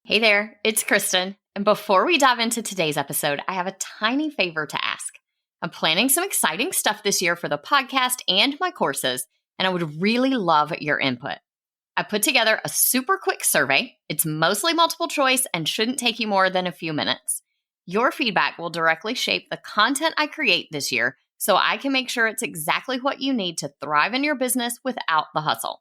Hey there, it's Kristen. And before we dive into today's episode, I have a tiny favor to ask. I'm planning some exciting stuff this year for the podcast and my courses, and I would really love your input. I put together a super quick survey. It's mostly multiple choice and shouldn't take you more than a few minutes. Your feedback will directly shape the content I create this year, so I can make sure it's exactly what you need to thrive in your business without the hustle.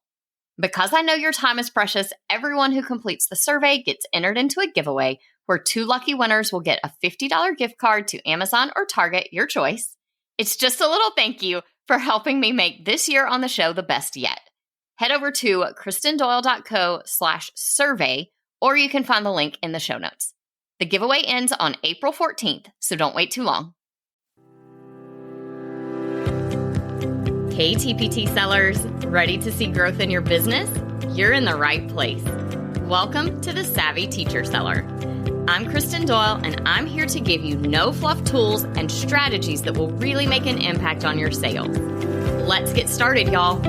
Because I know your time is precious, everyone who completes the survey gets entered into a giveaway where 2 lucky winners will get a $50 gift card to Amazon or Target, your choice. It's just a little thank you for helping me make this year on the show the best yet. Head over to kristendoyle.co/survey, or you can find the link in the show notes. The giveaway ends on April 14th, so don't wait too long. Hey TPT sellers, ready to see growth in your business? You're in the right place. Welcome to the Savvy Teacher Seller. I'm Kristen Doyle, and I'm here to give you no fluff tools and strategies that will really make an impact on your sales. Let's get started, y'all.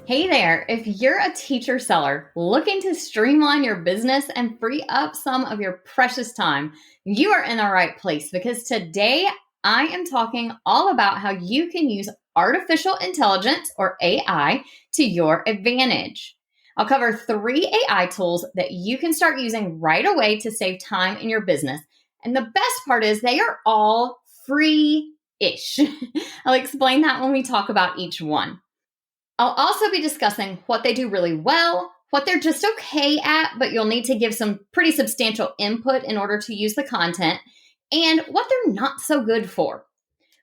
Hey there, if you're a teacher seller looking to streamline your business and free up some of your precious time, you are in the right place because today I am talking all about how you can use artificial intelligence or AI to your advantage. I'll cover 3 AI tools that you can start using right away to save time in your business. And the best part is they are all free-ish. I'll explain that when we talk about each one. I'll also be discussing what they do really well, what they're just okay at, but you'll need to give some pretty substantial input in order to use the content, and what they're not so good for.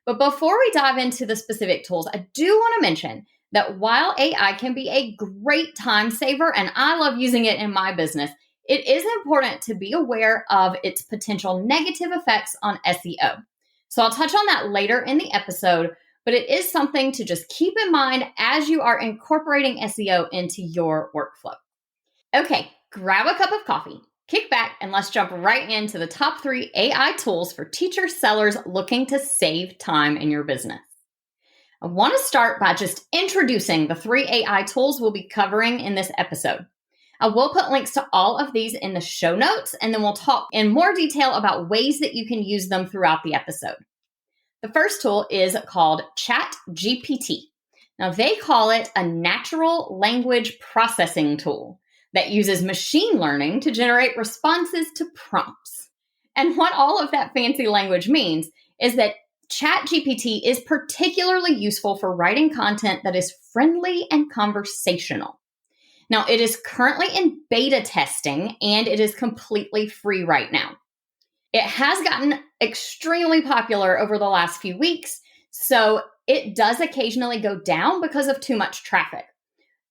But before we dive into the specific tools, I do want to mention that while AI can be a great time saver, and I love using it in my business, it is important to be aware of its potential negative effects on SEO. So I'll touch on that later in the episode, but it is something to just keep in mind as you are incorporating SEO into your workflow. Okay, grab a cup of coffee, kick back, and let's jump right into the top 3 AI tools for teacher sellers looking to save time in your business. I want to start by just introducing the 3 AI tools we'll be covering in this episode. I will put links to all of these in the show notes, and then we'll talk in more detail about ways that you can use them throughout the episode. The first tool is called Chat GPT. Now, they call it a natural language processing tool that uses machine learning to generate responses to prompts. And what all of that fancy language means is that Chat GPT is particularly useful for writing content that is friendly and conversational. Now, it is currently in beta testing, and it is completely free right now. It has gotten extremely popular over the last few weeks, so it does occasionally go down because of too much traffic.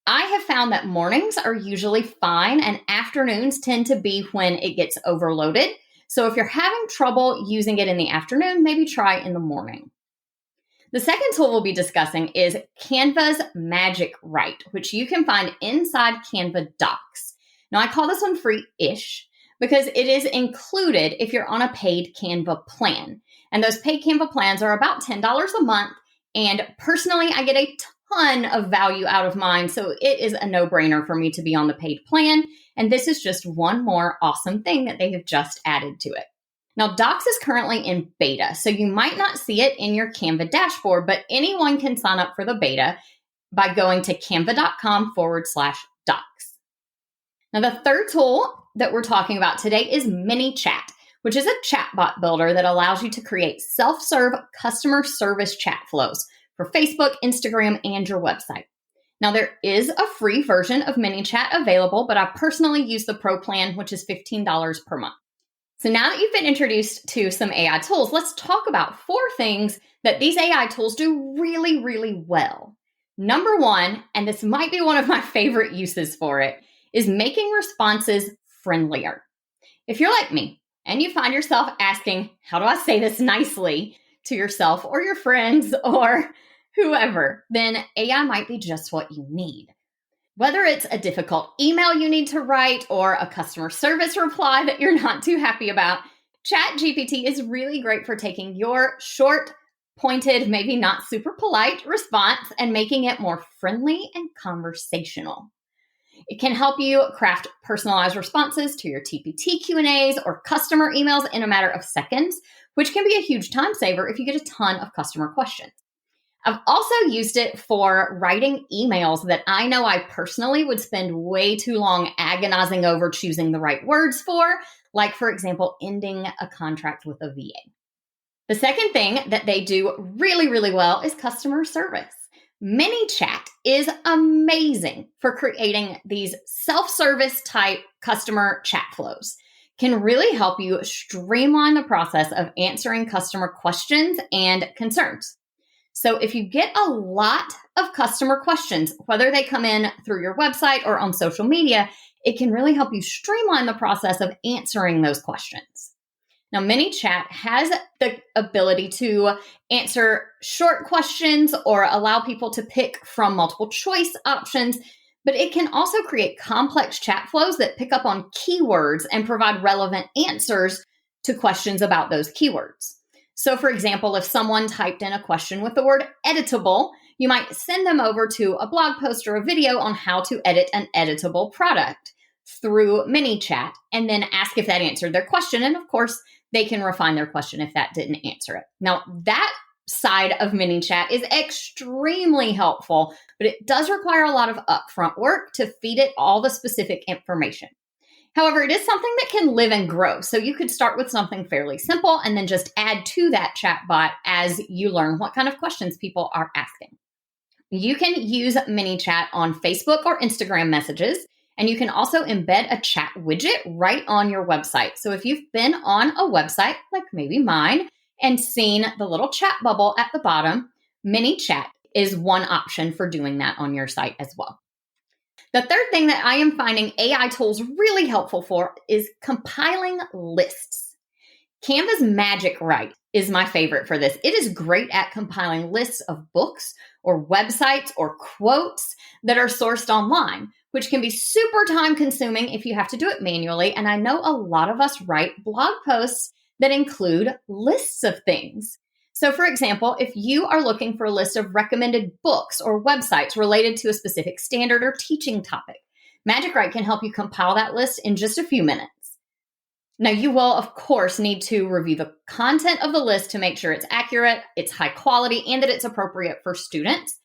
I have found that mornings are usually fine and afternoons tend to be when it gets overloaded. So if you're having trouble using it in the afternoon, maybe try in the morning. The second tool we'll be discussing is Canva's Magic Write, which you can find inside Canva Docs. Now, I call this one free-ish because it is included if you're on a paid Canva plan. And those paid Canva plans are about $10 a month. And personally, I get a ton of value out of mine. So it is a no-brainer for me to be on the paid plan. And this is just one more awesome thing that they have just added to it. Now, Docs is currently in beta, so you might not see it in your Canva dashboard, but anyone can sign up for the beta by going to canva.com/docs. Now, the third tool that we're talking about today is ManyChat, which is a chatbot builder that allows you to create self-serve customer service chat flows for Facebook, Instagram, and your website. Now, there is a free version of ManyChat available, but I personally use the Pro plan, which is $15 per month. So now that you've been introduced to some AI tools, let's talk about 4 things that these AI tools do really, really well. Number 1, and this might be one of my favorite uses for it, is making responses friendlier. If you're like me and you find yourself asking, how do I say this nicely to yourself or your friends or whoever, then AI might be just what you need. Whether it's a difficult email you need to write or a customer service reply that you're not too happy about, Chat GPT is really great for taking your short, pointed, maybe not super polite response and making it more friendly and conversational. It can help you craft personalized responses to your TPT Q&As or customer emails in a matter of seconds, which can be a huge time saver if you get a ton of customer questions. I've also used it for writing emails that I know I personally would spend way too long agonizing over choosing the right words for, like, for example, ending a contract with a VA. The second thing that they do really, really well is customer service. ManyChat is amazing for creating these self-service type customer chat flows. Can really help you streamline the process of answering customer questions and concerns. So if you get a lot of customer questions, whether they come in through your website or on social media, it can really help you streamline the process of answering those questions. Now, ManyChat has the ability to answer short questions or allow people to pick from multiple choice options, but it can also create complex chat flows that pick up on keywords and provide relevant answers to questions about those keywords. So, for example, if someone typed in a question with the word editable, you might send them over to a blog post or a video on how to edit an editable product through ManyChat and then ask if that answered their question. And of course, they can refine their question if that didn't answer it. Now, that side of ManyChat is extremely helpful, but it does require a lot of upfront work to feed it all the specific information. However, it is something that can live and grow. So you could start with something fairly simple and then just add to that chatbot as you learn what kind of questions people are asking. You can use ManyChat on Facebook or Instagram messages, and you can also embed a chat widget right on your website. So if you've been on a website, like maybe mine, and seen the little chat bubble at the bottom, ManyChat is one option for doing that on your site as well. The third thing that I am finding AI tools really helpful for is compiling lists. Canva's Magic Write is my favorite for this. It is great at compiling lists of books or websites or quotes that are sourced online, which can be super time consuming if you have to do it manually. And I know a lot of us write blog posts that include lists of things. So for example, if you are looking for a list of recommended books or websites related to a specific standard or teaching topic, Magic Write can help you compile that list in just a few minutes. Now, you will, of course, need to review the content of the list to make sure it's accurate, it's high quality, and that it's appropriate for students.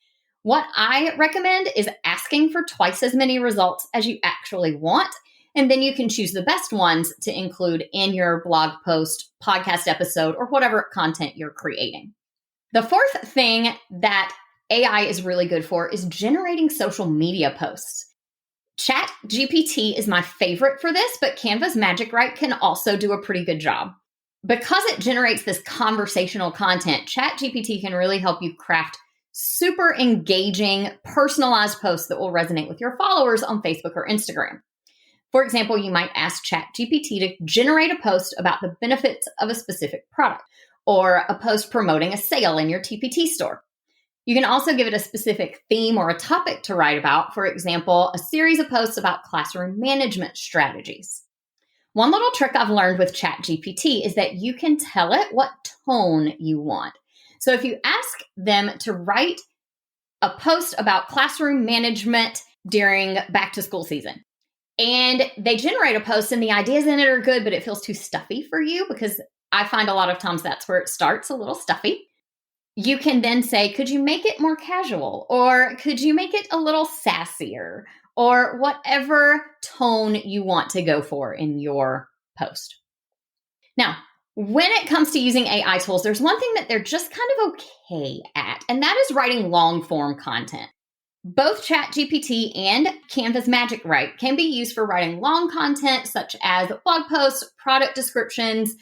What I recommend is asking for twice as many results as you actually want, and then you can choose the best ones to include in your blog post, podcast episode, or whatever content you're creating. The fourth thing that AI is really good for is generating social media posts. Chat GPT is my favorite for this, but Canva's Magic Write can also do a pretty good job. Because it generates this conversational content, Chat GPT can really help you craft super engaging, personalized posts that will resonate with your followers on Facebook or Instagram. For example, you might ask Chat GPT to generate a post about the benefits of a specific product or a post promoting a sale in your TPT store. You can also give it a specific theme or a topic to write about, for example, a series of posts about classroom management strategies. One little trick I've learned with Chat GPT is that you can tell it what tone you want. So if you ask them to write a post about classroom management during back to school season, and they generate a post and the ideas in it are good, but it feels too stuffy for you, because I find a lot of times that's where it starts, a little stuffy. You can then say, could you make it more casual? Or could you make it a little sassier? Or whatever tone you want to go for in your post. Now, when it comes to using AI tools, there's one thing that they're just kind of okay at, and that is writing long-form content. Both ChatGPT and Canva's Magic Write can be used for writing long content, such as blog posts, product descriptions,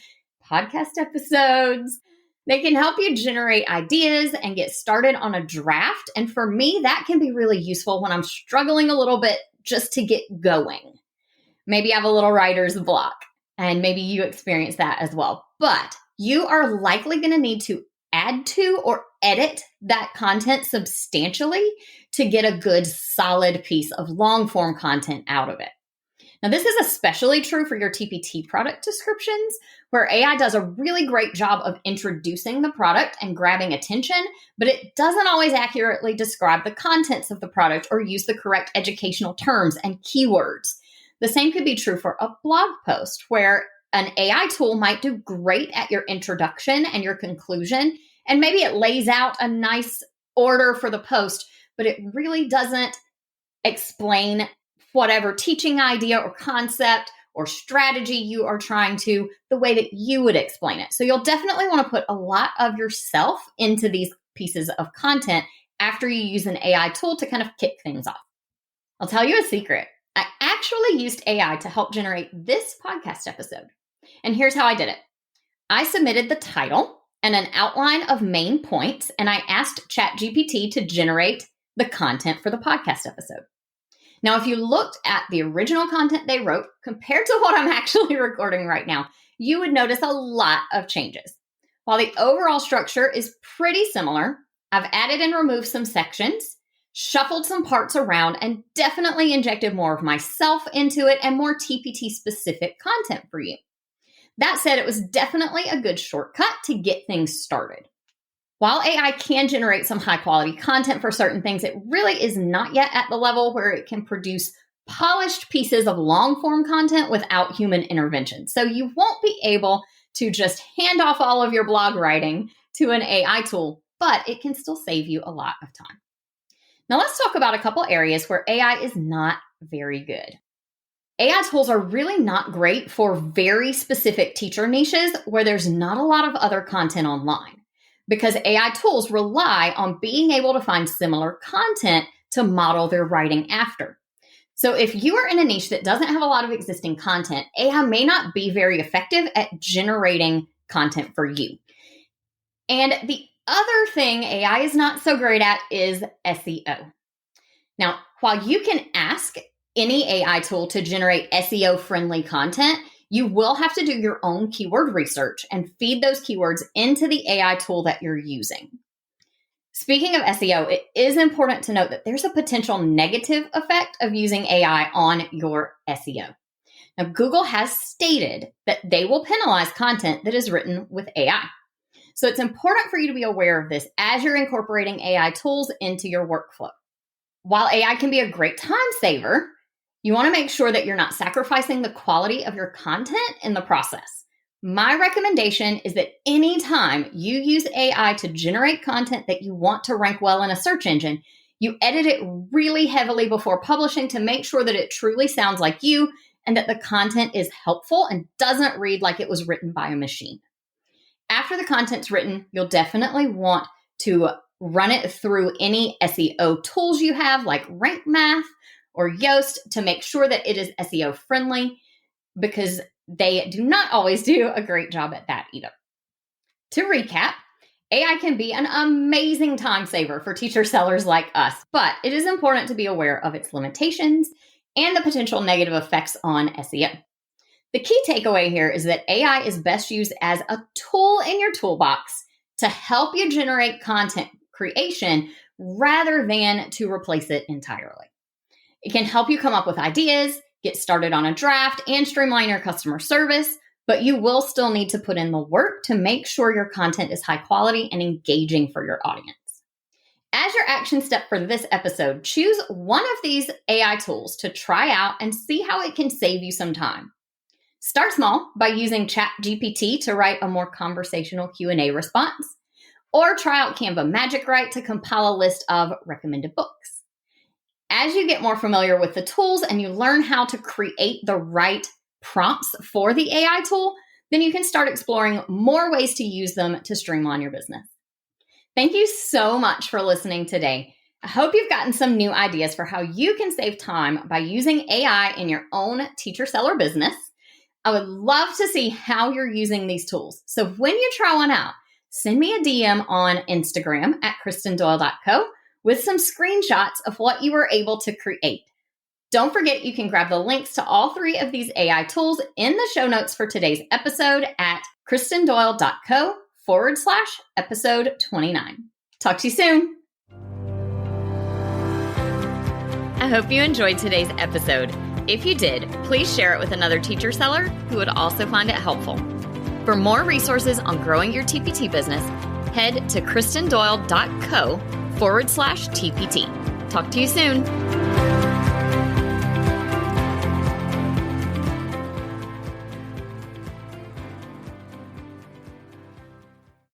podcast episodes. They can help you generate ideas and get started on a draft. And for me, that can be really useful when I'm struggling a little bit just to get going. Maybe I have a little writer's block, and maybe you experience that as well. But you are likely going to need to add to or edit that content substantially to get a good, solid piece of long-form content out of it. Now, this is especially true for your TPT product descriptions, where AI does a really great job of introducing the product and grabbing attention, but it doesn't always accurately describe the contents of the product or use the correct educational terms and keywords. The same could be true for a blog post, where an AI tool might do great at your introduction and your conclusion, and maybe it lays out a nice order for the post, but it really doesn't explain whatever teaching idea or concept or strategy you are trying to, the way that you would explain it. So you'll definitely want to put a lot of yourself into these pieces of content after you use an AI tool to kind of kick things off. I'll tell you a secret. I actually used AI to help generate this podcast episode. And here's how I did it. I submitted the title and an outline of main points, and I asked Chat GPT to generate the content for the podcast episode. Now, if you looked at the original content they wrote compared to what I'm actually recording right now, you would notice a lot of changes. While the overall structure is pretty similar, I've added and removed some sections, shuffled some parts around, and definitely injected more of myself into it and more TPT-specific content for you. That said, it was definitely a good shortcut to get things started. While AI can generate some high-quality content for certain things, it really is not yet at the level where it can produce polished pieces of long-form content without human intervention. So you won't be able to just hand off all of your blog writing to an AI tool, but it can still save you a lot of time. Now let's talk about a couple areas where AI is not very good. AI tools are really not great for very specific teacher niches where there's not a lot of other content online, because AI tools rely on being able to find similar content to model their writing after. So if you are in a niche that doesn't have a lot of existing content, AI may not be very effective at generating content for you. And the other thing AI is not so great at is SEO. Now, while you can ask any AI tool to generate SEO-friendly content, you will have to do your own keyword research and feed those keywords into the AI tool that you're using. Speaking of SEO, it is important to note that there's a potential negative effect of using AI on your SEO. Now, Google has stated that they will penalize content that is written with AI. So it's important for you to be aware of this as you're incorporating AI tools into your workflow. While AI can be a great time saver, you want to make sure that you're not sacrificing the quality of your content in the process. My recommendation is that anytime you use AI to generate content that you want to rank well in a search engine, you edit it really heavily before publishing to make sure that it truly sounds like you and that the content is helpful and doesn't read like it was written by a machine. After the content's written, you'll definitely want to run it through any SEO tools you have like Rank Math or Yoast to make sure that it is SEO friendly, because they do not always do a great job at that either. To recap, AI can be an amazing time saver for teacher sellers like us, but it is important to be aware of its limitations and the potential negative effects on SEO. The key takeaway here is that AI is best used as a tool in your toolbox to help you generate content creation rather than to replace it entirely. It can help you come up with ideas, get started on a draft, and streamline your customer service, but you will still need to put in the work to make sure your content is high quality and engaging for your audience. As your action step for this episode, choose one of these AI tools to try out and see how it can save you some time. Start small by using Chat GPT to write a more conversational Q&A response, or try out Canva Magic Write to compile a list of recommended books. As you get more familiar with the tools and you learn how to create the right prompts for the AI tool, then you can start exploring more ways to use them to streamline your business. Thank you so much for listening today. I hope you've gotten some new ideas for how you can save time by using AI in your own teacher seller business. I would love to see how you're using these tools. So when you try one out, send me a DM on Instagram at KristenDoyle.co with some screenshots of what you were able to create. Don't forget you can grab the links to all three of these AI tools in the show notes for today's episode at KristenDoyle.co/episode 29. Talk to you soon. I hope you enjoyed today's episode. If you did, please share it with another teacher seller who would also find it helpful. For more resources on growing your TPT business, head to kristendoyle.co/TPT. Talk to you soon.